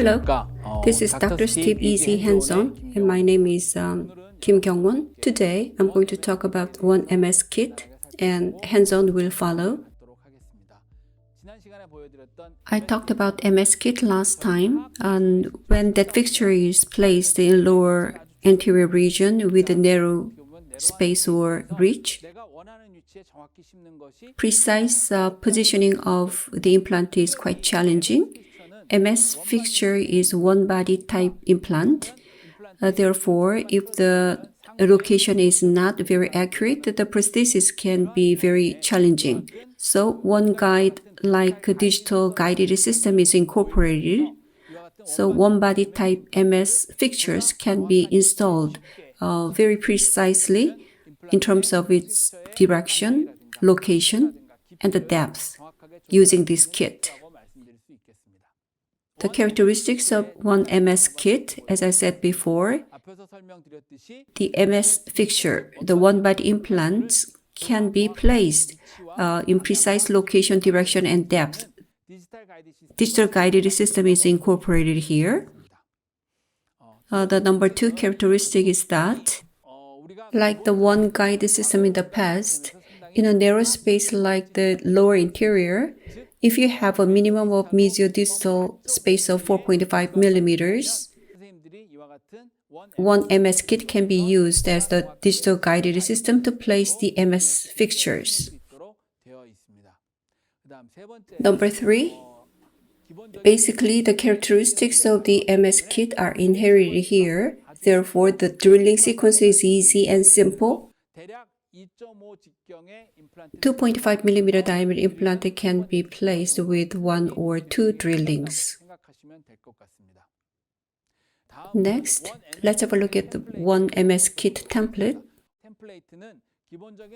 Hello, this is Dr. Steve Easy Hands-On, and my name is Kim Kyung-won. Today, I'm going to talk about OneMS kit, and hands-on will follow. I talked about MS kit last time, and when that fixture is placed in lower anterior region with a narrow space or reach, precise positioning of the implant is quite challenging. MS fixture is one-body type implant. Therefore, if the location is not very accurate, the prosthesis can be very challenging. So, one guide like a digital guided system is incorporated. So, one-body type MS fixtures can be installed very precisely in terms of its direction, location, and the depth using this kit. The characteristics of OneMS kit, as I said before, the MS fixture, the one-body implants, can be placed in precise location, direction, and depth. Digital guided system is incorporated here. The number 2 characteristic is that, like the one guided system in the past, in a narrow space like the lower interior, if you have a minimum of mesiodistal space of 4.5 millimeters, OneMS kit can be used as the digital guided system to place the MS fixtures. Number 3, basically the characteristics of the MS kit are inherited here. Therefore, the drilling sequence is easy and simple. 2.5 millimeter diameter implant can be placed with 1 or 2 drillings. Next, let's have a look at the OneMS kit template.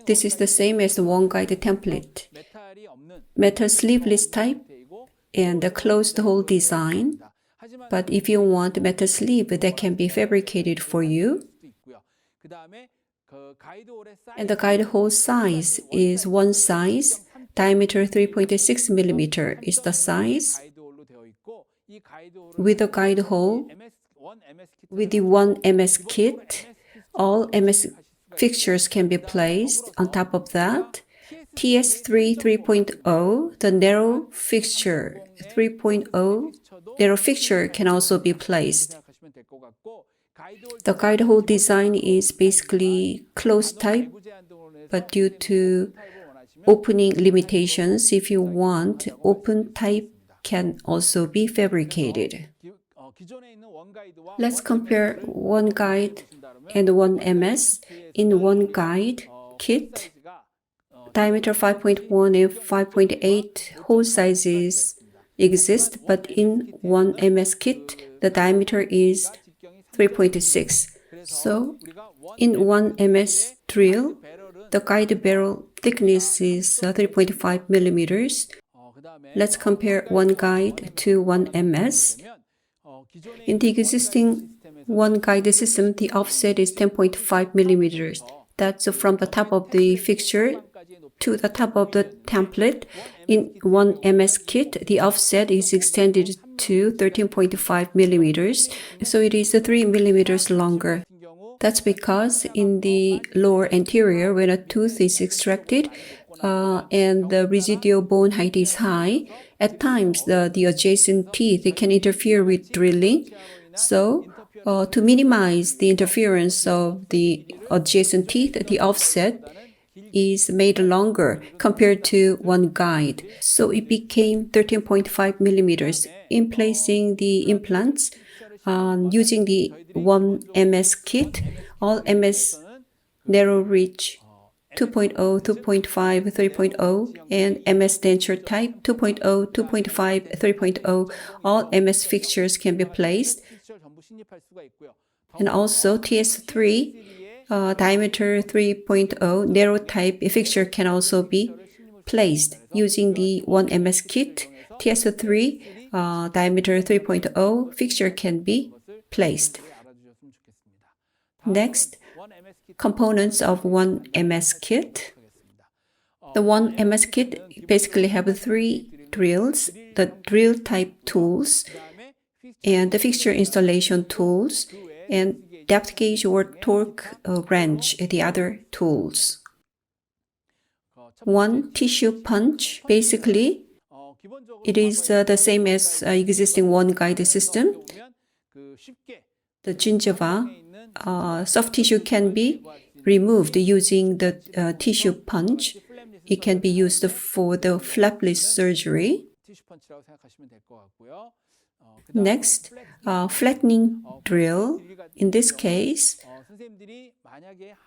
This is the same as the one guide template. Metal sleeveless type and a closed hole design. But if you want metal sleeve, that can be fabricated for you. And the guide hole size is one size, diameter 3.6 millimeter is the size. With the guide hole, with the OneMS kit, all MS fixtures can be placed. On top of that, TS3 3.0, the narrow fixture 3.0, narrow fixture can also be placed. The guide hole design is basically closed type, but due to opening limitations, if you want, open type can also be fabricated. Let's compare one guide and OneMS. In one guide kit, diameter 5.1 and 5.8 hole sizes exist, but in OneMS kit, the diameter is 3.6. So, in OneMS drill, the guide barrel thickness is 3.5 millimeters. Let's compare one guide to OneMS. In the existing one guide system, the offset is 10.5 millimeters. That's from the top of the fixture to the top of the template. In OneMS kit, the offset is extended to 13.5 millimeters, so it is 3 millimeters longer. That's because in the lower anterior, when a tooth is extracted and the residual bone height is high, at times the adjacent teeth can interfere with drilling. So, to minimize the interference of the adjacent teeth, the offset is made longer compared to one guide. So it became 13.5 millimeters. In placing the implants, using the OneMS kit, all MS narrow reach 2.0, 2.5, 3.0, and MS denture type 2.0, 2.5, 3.0, all MS fixtures can be placed. And also TS3, diameter 3.0 narrow type fixture can also be placed using the OneMS kit. TS3 diameter 3.0 fixture can be placed. Next, components of OneMS kit. The OneMS kit basically have 3 drills, the drill type tools, and the fixture installation tools, and depth gauge or torque wrench, the other tools. One tissue punch, basically, it is the same as existing one guide system. The gingiva, soft tissue can be removed using the tissue punch. It can be used for the flapless surgery. Next, flattening drill. In this case,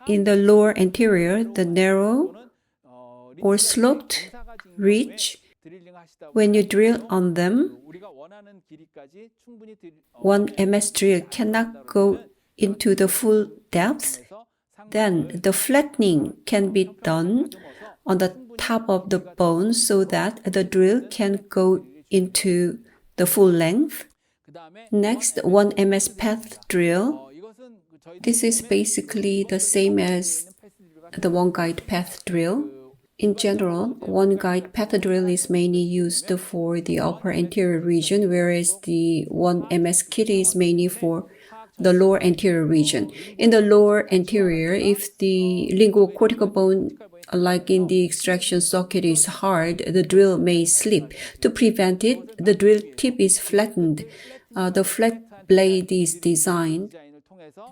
in the lower anterior, the narrow or sloped ridge, when you drill on them, OneMS drill cannot go into the full depth. Then the flattening can be done on the top of the bone so that the drill can go into the full length. Next, OneMS path drill. This is basically the same as the one guide path drill. In general, one guide path drill is mainly used for the upper anterior region, whereas the OneMS kit is mainly for the lower anterior region. In the lower anterior, if the linguocortical bone, like in the extraction socket, is hard, the drill may slip. To prevent it, the drill tip is flattened. The flat blade is designed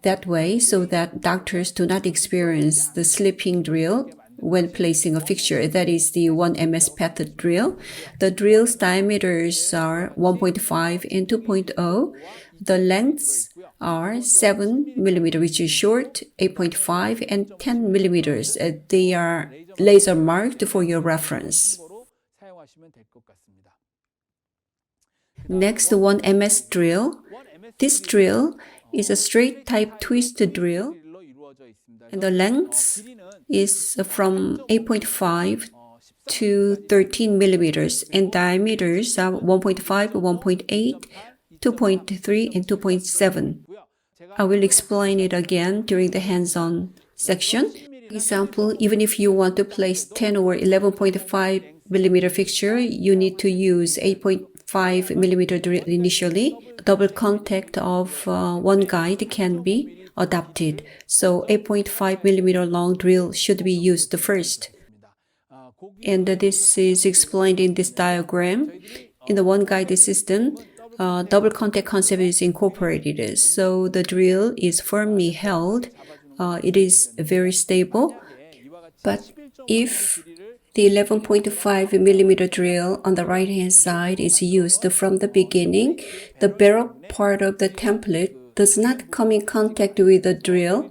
that way so that doctors do not experience the slipping drill when placing a fixture. That is the OneMS path drill. The drill's diameters are 1.5 and 2.0. The lengths are 7 mm, which is short, 8.5, and 10 millimeters. They are laser marked for your reference. Next, OneMS drill. This drill is a straight type twist drill, and the length is from 8.5 to 13 millimeters, and diameters are 1.5, 1.8, 2.3, and 2.7. I will explain it again during the hands-on section. Example, even if you want to place 10 or 11.5 millimeter fixture, you need to use 8.5 millimeter drill initially. Double contact of one guide can be adapted. So 8.5 millimeter long drill should be used first. And this is explained in this diagram. In the one guide system, double contact concept is incorporated. So the drill is firmly held. It is very stable. But if the 11.5 millimeter drill on the right hand side is used from the beginning, the barrel part of the template does not come in contact with the drill,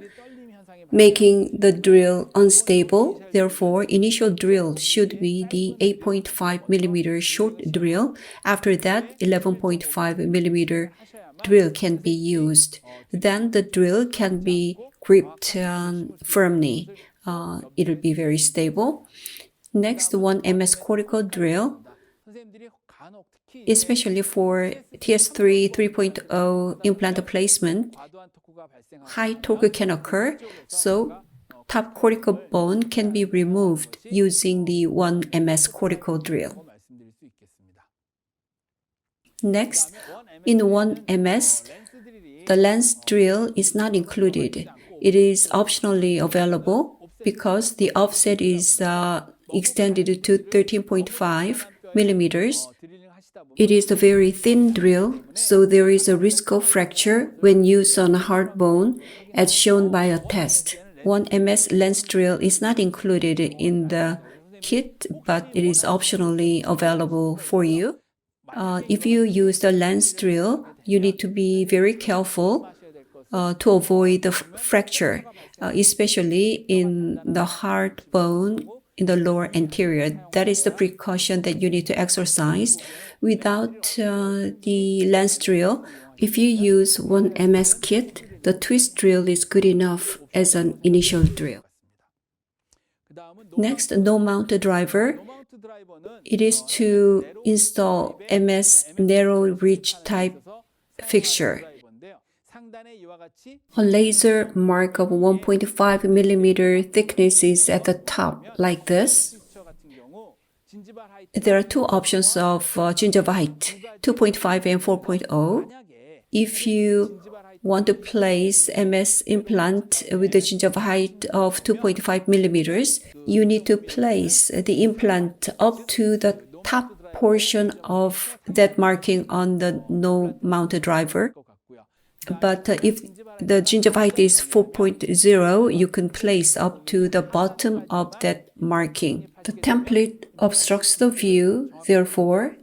making the drill unstable. Therefore, initial drill should be the 8.5 millimeter short drill. After that, 11.5 millimeter drill can be used. Then the drill can be gripped firmly. It will be very stable. Next, OneMS cortical drill, especially for TS3 3.0 implant placement, high torque can occur, so top cortical bone can be removed using the OneMS cortical drill. Next, in OneMS, the lens drill is not included. It is optionally available because the offset is extended to 13.5 millimeters. It is a very thin drill, so there is a risk of fracture when used on a hard bone, as shown by a test. OneMS lens drill is not included in the kit, but it is optionally available for you. If you use the lens drill, you need to be very careful to avoid the fracture, especially in the hard bone in the lower anterior. That is the precaution that you need to exercise. Without the lens drill, if you use OneMS kit, the twist drill is good enough as an initial drill. Next, no mount driver. It is to install MS narrow ridge type fixture. A laser mark of 1.5 millimeter thickness is at the top, like this. There are two options of gingiva height, 2.5 and 4.0. if you want to place MS implant with a gingival height of 2.5 millimeters, you need to place the implant up to the top portion of that marking on the no mounted driver. But if the gingival height is 4.0, you can place up to the bottom of that marking. The template obstructs the view, therefore,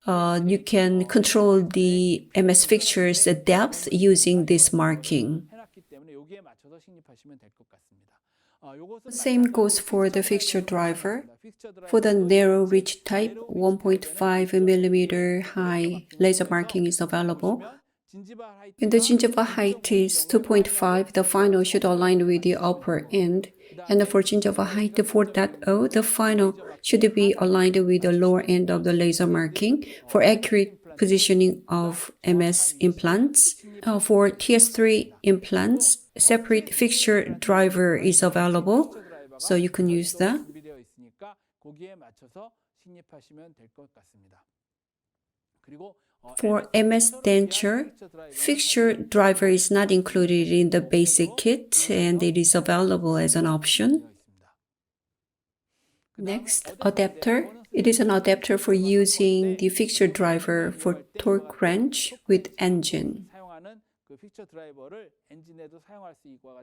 you can control the MS fixture's depth using this marking. The same goes for the fixture driver. For the narrow reach type, 1.5 millimeter high laser marking is available. When the gingival height is 2.5, the final should align with the upper end. And for gingival height 4.0, the final should be aligned with the lower end of the laser marking for accurate positioning of MS implants. For TS3 implants, separate fixture driver is available, so you can use that. For MS denture, fixture driver is not included in the basic kit and it is available as an option. Next, adapter. It is an adapter for using the fixture driver for torque wrench with engine.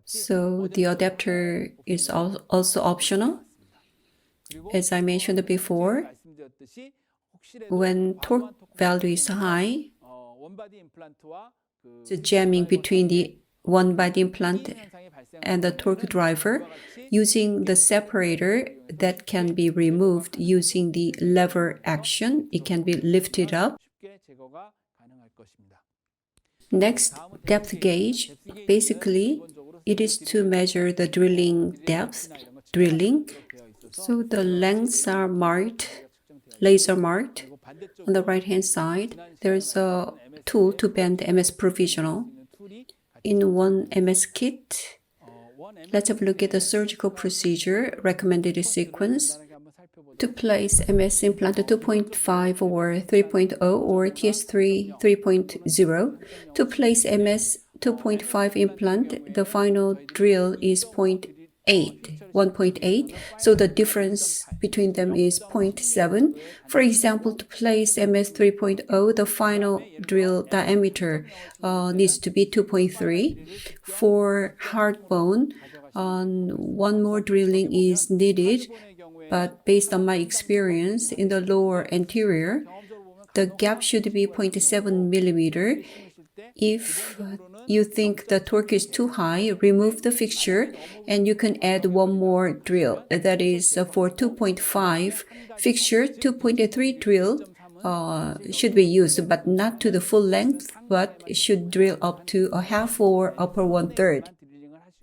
So the adapter is also optional. As I mentioned before, when torque value is high, the jamming between the one-body implant and the torque driver, using the separator that can be removed using the lever action, it can be lifted up. Next, depth gauge. Basically, it is to measure the drilling depth, So the lengths are marked, laser marked. On the right-hand side, there is a tool to bend MS provisional. In OneMS kit, let's have a look at the surgical procedure recommended sequence. To place MS implant 2.5 or 3.0 or TS3 3.0. To place MS 2.5 implant, the final drill is 1.8. So the difference between them is 0.7. For example, to place MS 3.0, the final drill diameter needs to be 2.3. For hard bone, one more drilling is needed. But based on my experience in the lower anterior, the gap should be 0.7 millimeter. If you think the torque is too high, remove the fixture and you can add one more drill. That is for 2.5 fixture, 2.3 drill should be used, but not to the full length, but should drill up to a half or upper 1/3.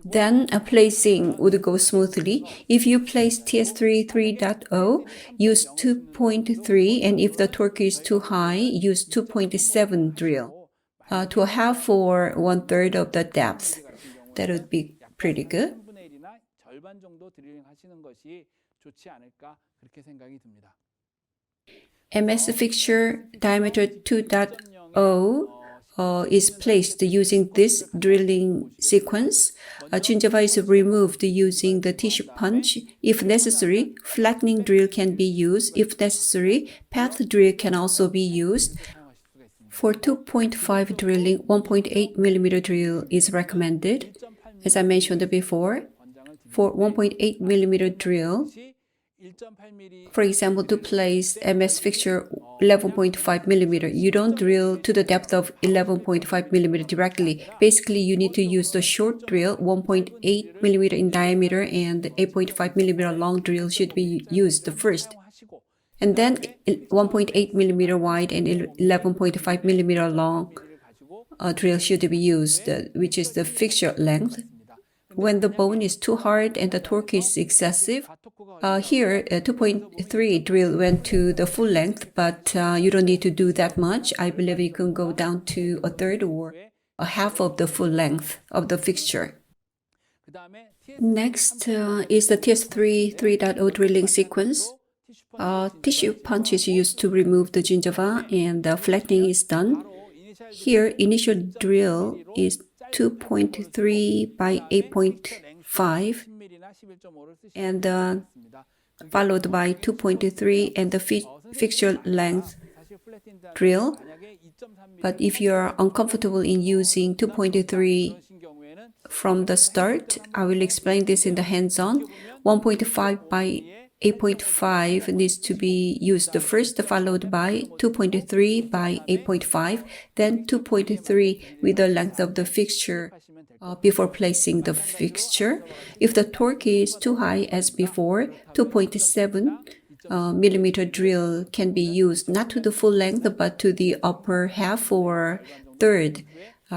Then placing would go smoothly. If you place TS3 3.0, use 2.3, and if the torque is too high, use 2.7 drill to a half or 1/3 of the depth. That would be pretty good. MS fixture diameter 2.0 is placed using this drilling sequence. Gingiva is removed using the tissue punch. If necessary, flattening drill can be used. If necessary, path drill can also be used. For 2.5 drilling, 1.8 millimeter drill is recommended. As I mentioned before, for 1.8 millimeter drill, for example, to place MS fixture 11.5 millimeter, you don't drill to the depth of 11.5 millimeter directly. Basically, you need to use the short drill, 1.8 millimeter in diameter, and 8.5 millimeter long drill should be used first. And then 1.8 millimeter wide and 11.5 millimeter long drill should be used, which is the fixture length. When the bone is too hard and the torque is excessive, here 2.3 drill went to the full length, but you don't need to do that much. I believe you can go down to a third or a half of the full length of the fixture. Next is the TS3 3.0 drilling sequence. Tissue punch is used to remove the gingiva and the flattening is done. Here, initial drill is 2.3 by 8.5 and followed by 2.3 and the fixture length drill. But if you are uncomfortable in using 2.3 from the start, I will explain this in the hands-on. 1.5 by 8.5 needs to be used first, followed by 2.3 by 8.5, then 2.3 with the length of the fixture before placing the fixture. If the torque is too high as before, 2.7 millimeter drill can be used, not to the full length, but to the upper half or third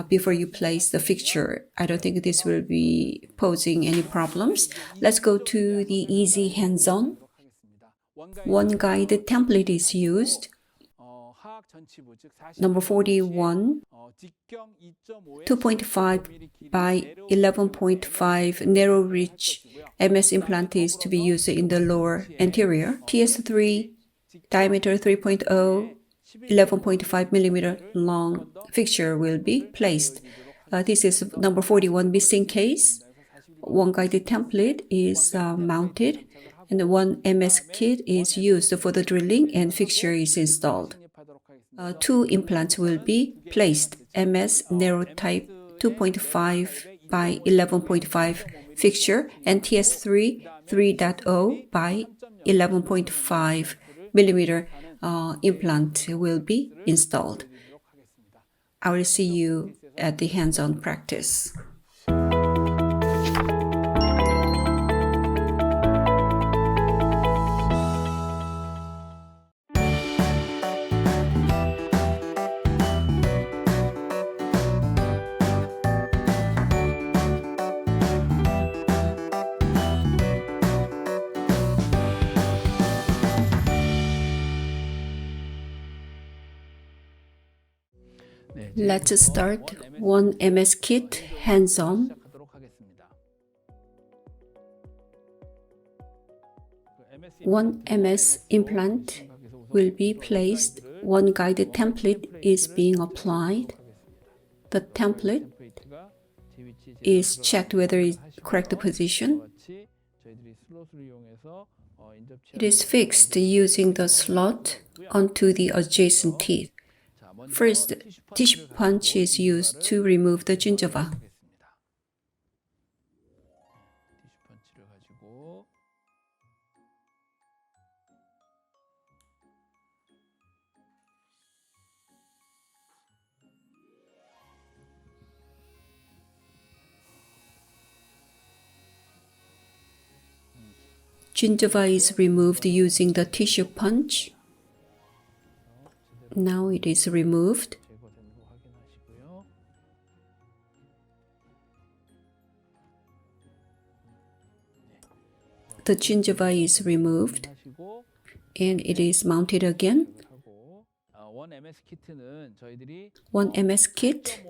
before you place the fixture. I don't think this will be posing any problems. Let's go to the easy hands-on. One guide template is used. Number 41, 2.5 by 11.5 narrow reach MS implant is to be used in the lower anterior. TS3, diameter 3.0, 11.5 millimeter long fixture will be placed. This is number 41 missing case. One guided template is mounted and one MS kit is used for the drilling and fixture is installed. Two implants will be placed. MS narrow type 2.5 by 11.5 fixture and TS3 3.0 by 11.5 millimeter implant will be installed. I will see you at the hands-on practice. Let's start OneMS kit hands-on. OneMS implant will be placed. One guided template is being applied. The template is checked whether it's correct position. It is fixed using the slot onto the adjacent teeth. First, tissue punch is used to remove the gingiva. Gingiva is removed using the tissue punch. Now it is removed. The gingiva is removed and it is mounted again. OneMS kit,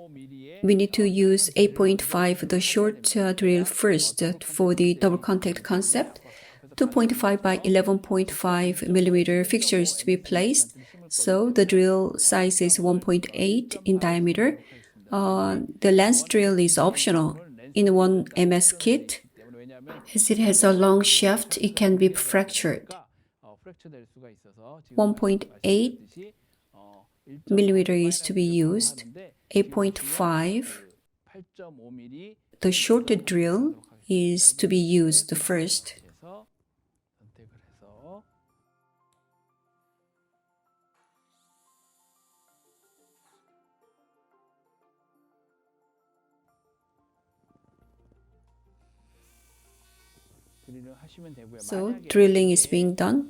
we need to use 8.5, the short drill first for the double contact concept. 2.5 by 11.5 millimeter fixture is to be placed. So the drill size is 1.8 in diameter. The lens drill is optional in OneMS kit. As it has a long shaft, it can be fractured. 1.8 millimeter is to be used. 8.5. The shorter drill is to be used first. So drilling is being done.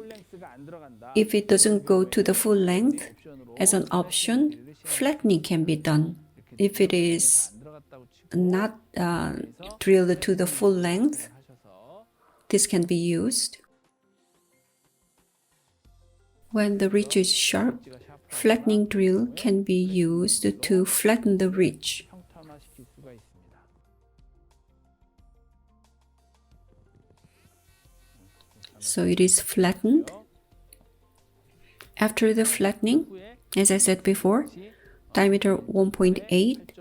If it doesn't go to the full length, as an option, flattening can be done. If it is not drilled to the full length, this can be used. When the ridge is sharp, flattening drill can be used to flatten the ridge. So it is flattened. After the flattening, as I said before, diameter 1.8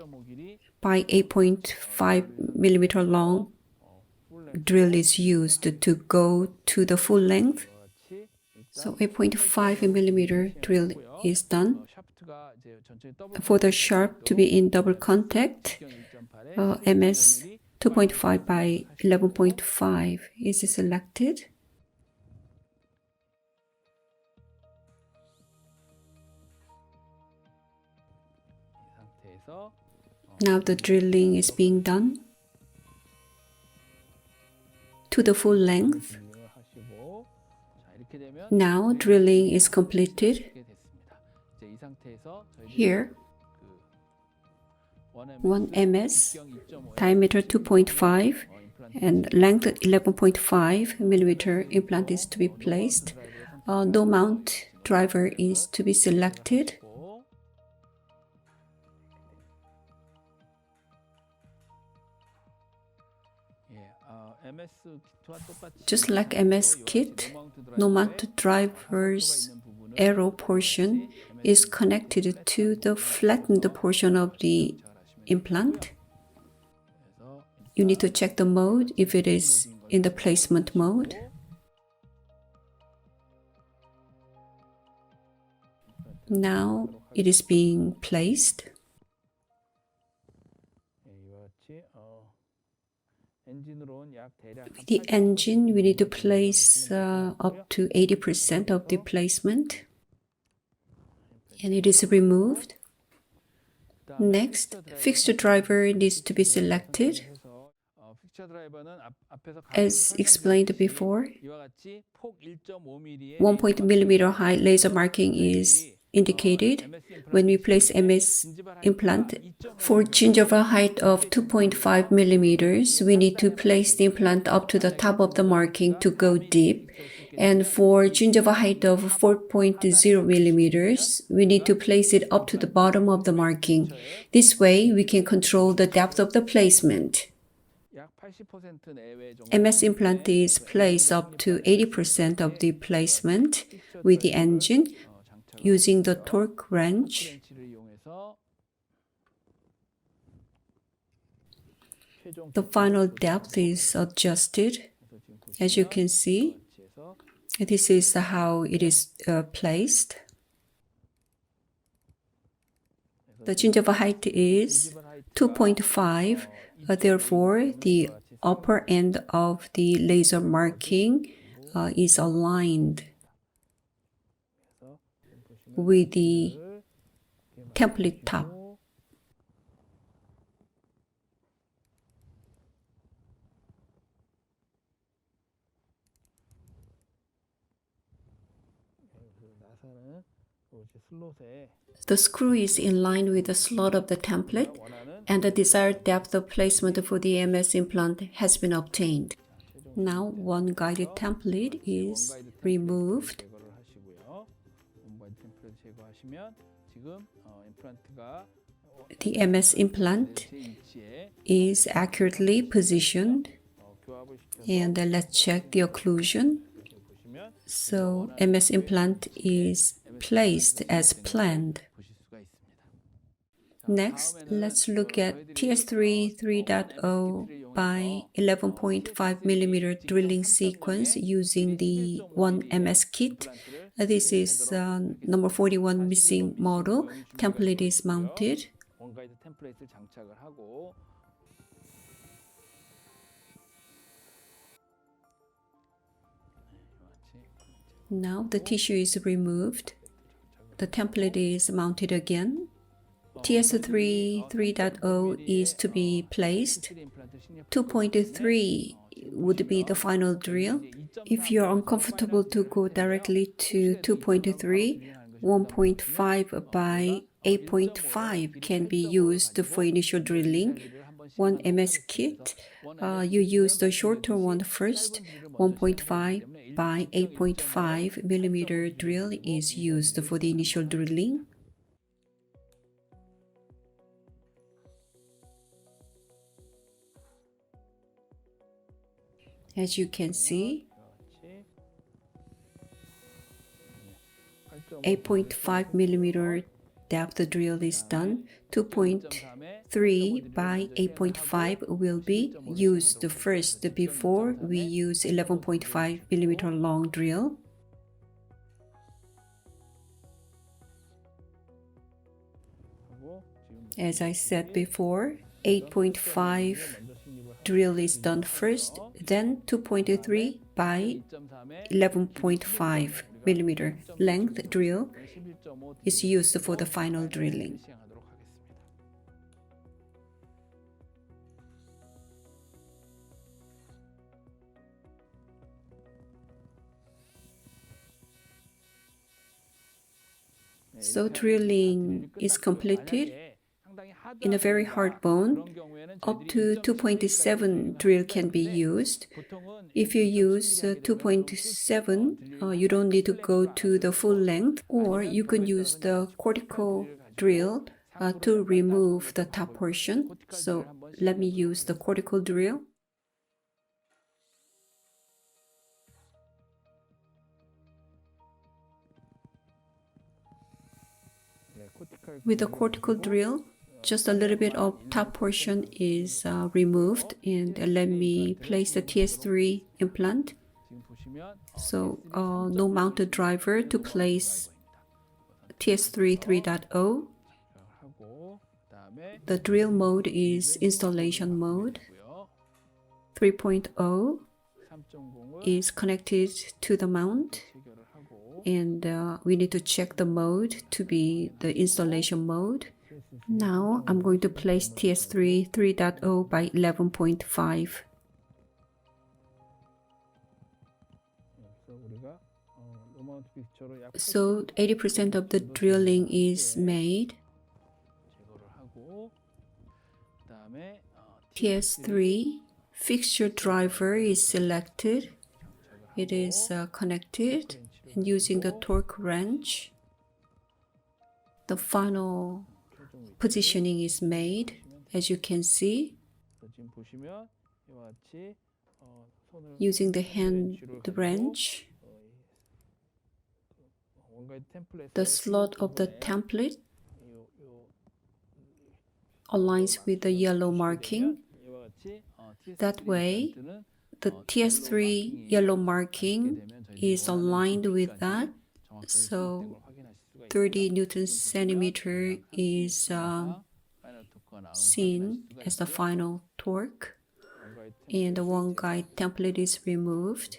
by 8.5 millimeter long drill is used to go to the full length. So 8.5 millimeter drill is done. For the sharp to be in double contact, MS 2.5 by 11.5 is selected. Now the drilling is being done to the full length. Now drilling is completed. Here, OneMS, diameter 2.5 and length 11.5 millimeter implant is to be placed. No mount driver is to be selected. Just like MS kit, no mount driver's arrow portion is connected to the flattened portion of the implant. You need to check the mode if it is in the placement mode. Now it is being placed. With the engine, we need to place up to 80% of the placement, and it is removed. Next, fixed driver needs to be selected. As explained before, 1 millimeter high laser marking is indicated when we place MS implant. For gingiva height of 2.5 millimeters, we need to place the implant up to the top of the marking to go deep. And for gingiva height of 4.0 millimeters, we need to place it up to the bottom of the marking. This way, we can control the depth of the placement. MS implant is placed up to 80% of the placement with the engine using the torque wrench. The final depth is adjusted. As you can see, this is how it is placed. The gingiva height is 2.5. Therefore, the upper end of the laser marking is aligned with the template top. The screw is in line with the slot of the template, and the desired depth of placement for the MS implant has been obtained. Now, one guided template is removed. The MS implant is accurately positioned, and let's check the occlusion. So, MS implant is placed as planned. Next, let's look at TS3 3.0 by 11.5 millimeter drilling sequence using the OneMS kit. This is number 41 missing model. Template is mounted. Now the tissue is removed. The template is mounted again. TS3 3.0 is to be placed. 2.3 would be the final drill. If you're uncomfortable to go directly to 2.3, 1.5 by 8.5 can be used for initial drilling. OneMS kit, you use the shorter one first. 1.5 by 8.5 millimeter drill is used for the initial drilling. As you can see, 8.5 millimeter depth drill is done. 2.3 by 8.5 will be used first before we use 11.5 millimeter long drill. As I said before, 8.5 drill is done first, then 2.3 by 11.5 millimeter length drill is used for the final drilling. So drilling is completed in a very hard bone. Up to 2.7 drill can be used. If you use 2.7, you don't need to go to the full length, or you can use the cortical drill to remove the top portion. So let me use the cortical drill. With the cortical drill, just a little bit of top portion is removed, and let me place the TS3 implant. So no mounted driver to place TS3 3.0. The drill mode is installation mode. 3.0 is connected to the mount, and we need to check the mode to be the installation mode. Now I'm going to place TS3 3.0 by 11.5. So 80% of the drilling is made. TS3 fixture driver is selected. It is connected, and using the torque wrench, the final positioning is made, as you can see. Using the hand wrench, the slot of the template aligns with the yellow marking. That way, the TS3 yellow marking is aligned with that. So 30 Newton centimeter is seen as the final torque, and the one guide template is removed.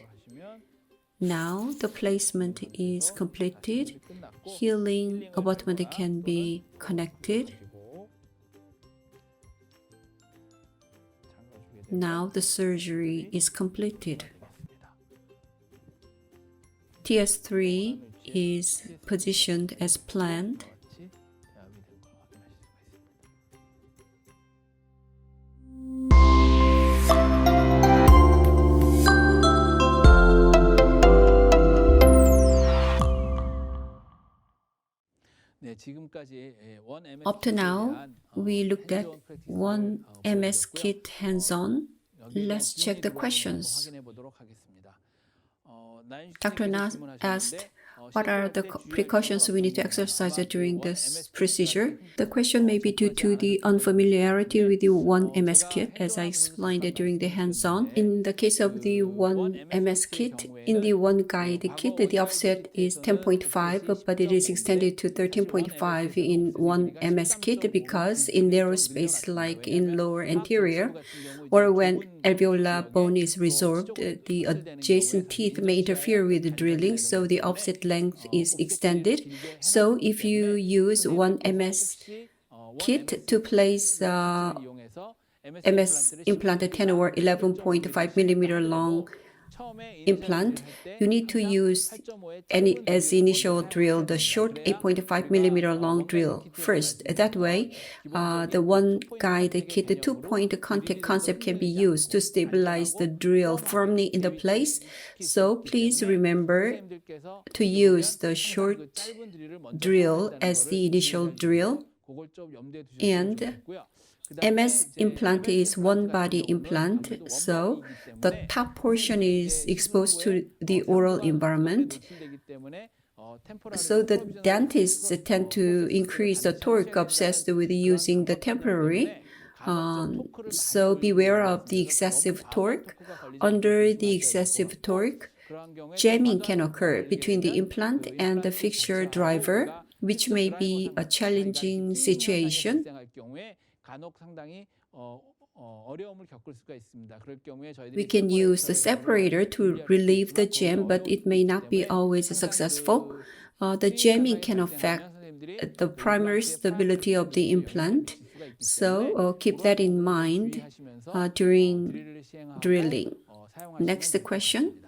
Now the placement is completed. Healing abutment can be connected. Now the surgery is completed. TS3 is positioned as planned. Up to now, we looked at OneMS kit hands-on. Let's check the questions. Dr. Na asked, what are the precautions we need to exercise during this procedure? The question may be due to the unfamiliarity with the OneMS kit, as I explained during the hands-on. In the case of the OneMS kit, in the one guide kit, the offset is 10.5, but it is extended to 13.5 in OneMS kit because in narrow space like in lower anterior, or when alveolar bone is resorbed, the adjacent teeth may interfere with the drilling, so the offset length is extended. So if you use OneMS kit to place MS implant 10 or 11.5 millimeter long implant, you need to use as initial drill the short 8.5 millimeter long drill first. That way, the one guide kit, the 2-point contact concept can be used to stabilize the drill firmly in the place. So please remember to use the short drill as the initial drill. And MS implant is one body implant, so the top portion is exposed to the oral environment. So the dentists tend to increase the torque obsessed with using the temporary. So beware of the excessive torque. Under the excessive torque, jamming can occur between the implant and the fixture driver, which may be a challenging situation. We can use the separator to relieve the jam, but it may not be always successful. The jamming can affect the primary stability of the implant, so keep that in mind during drilling. Next question.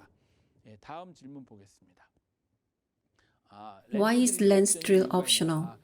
Why is lens drill optional?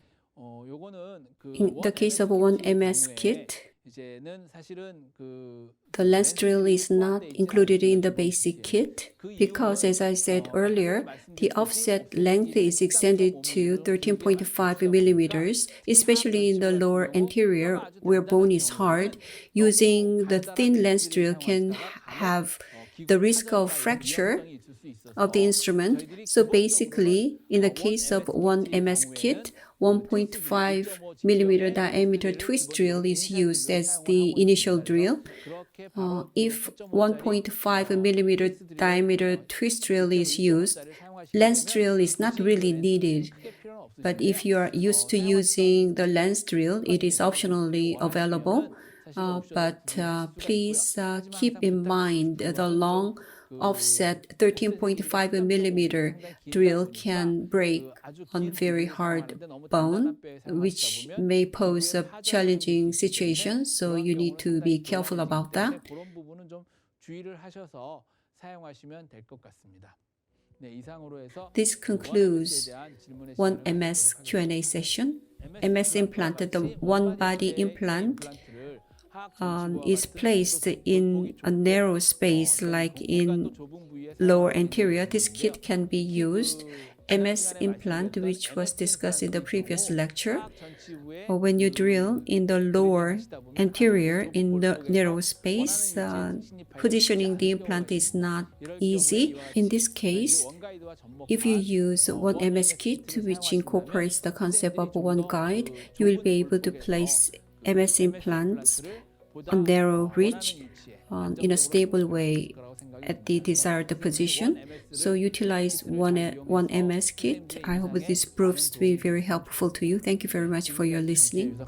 In the case of a OneMS kit, the lens drill is not included in the basic kit because, as I said earlier, the offset length is extended to 13.5 millimeters, especially in the lower anterior where bone is hard. Using the thin lens drill can have the risk of fracture of the instrument. So basically, in the case of OneMS kit, 1.5 millimeter diameter twist drill is used as the initial drill. If 1.5 millimeter diameter twist drill is used, lens drill is not really needed. But if you are used to using the lens drill, it is optionally available. But please keep in mind the long offset 13.5 millimeter drill can break on very hard bone, which may pose a challenging situation. So you need to be careful about that. This concludes OneMS Q&A session. MS implant, the one-body implant, is placed in a narrow space like in lower anterior. This kit can be used. MS implant, which was discussed in the previous lecture, when you drill in the lower anterior in the narrow space, positioning the implant is not easy. In this case, if you use OneMS kit, which incorporates the concept of one guide, you will be able to place MS implants on narrow ridge in a stable way at the desired position. So utilize OneMS kit. I hope this proves to be very helpful to you. Thank you very much for your listening.